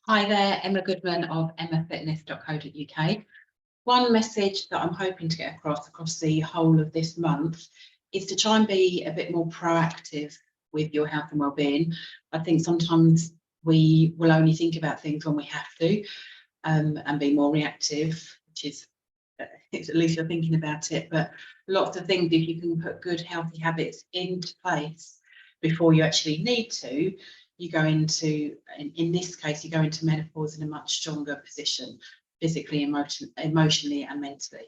Hi there, Emma Goodman of emmafitness.co.uk. One message that I'm hoping to get across the whole of this month is to try and be a bit more proactive with your health and well-being. I think sometimes we will only think about things when we have to, and be more reactive, which is at least you're thinking about it. But lots of things, if you can put good healthy habits into place before you actually need to, you go into, in this case, you go into menopause in a much stronger position, physically, emotionally and mentally.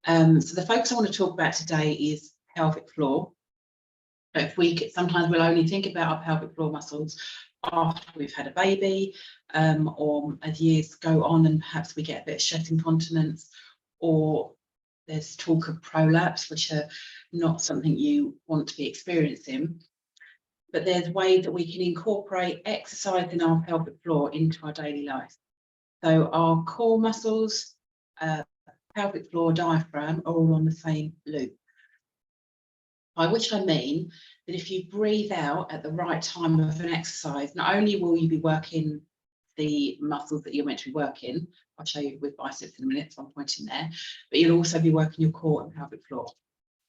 So the focus I want to talk about today is pelvic floor. So if we sometimes we'll only think about our pelvic floor muscles after we've had a baby, or as years go on and perhaps we get a bit of stress incontinence, or there's talk of prolapse, which are not something you want to be experiencing. But there's ways that we can incorporate exercise in our pelvic floor into our daily life. So our core muscles, pelvic floor, diaphragm are all on the same loop. By which I mean that if you breathe out at the right time of an exercise, not only will you be working the muscles that you're meant to be working, I'll show you with biceps in a minute, so I'm pointing there, but you'll also be working your core and pelvic floor.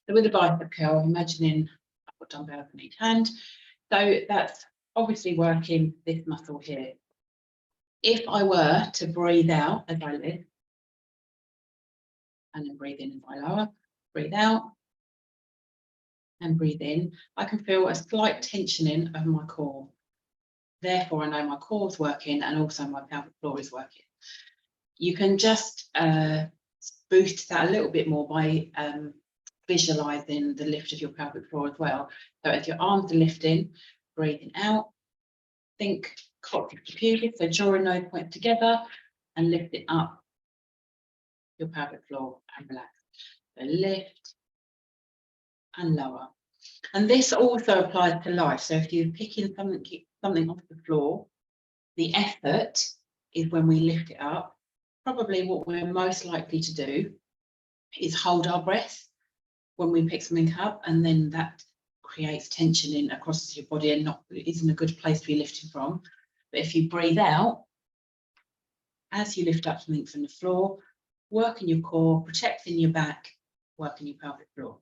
So with a bicep curl, imagining I've got dumbbells in each hand. So that's obviously working this muscle here. If I were to breathe out as I lift, and then breathe in as I lower, breathe out, and breathe in, I can feel a slight tensioning of my core. Therefore, I know my core is working and also my pelvic floor is working. You can just boost that a little bit more by visualizing the lift of your pelvic floor as well. So as your arms are lifting, breathing out, think coccyx to pubic, so drawing those points together and lift it up your pelvic floor and relax. So lift and lower. And this also applies to life. So if you're picking something off the floor, the effort is when we lift it up. Probably what we're most likely to do is hold our breath when we pick something up, and then that creates tension in across your body and isn't a good place to be lifting from. But if you breathe out, as you lift up something from the floor, working your core, protecting your back, working your pelvic floor.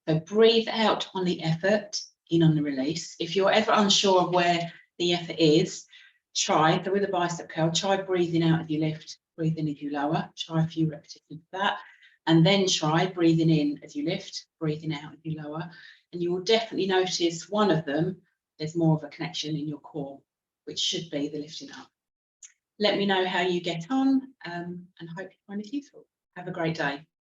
So breathe out on the effort, in on the release. If you're ever unsure of where the effort is, try, so with a bicep curl, try breathing out as you lift, breathe in as you lower, try a few repetitions of that, and then try breathing in as you lift, breathing out as you lower, and you will definitely notice one of them, there's more of a connection in your core, which should be the lifting up. Let me know how you get on, and hope you find it useful. Have a great day.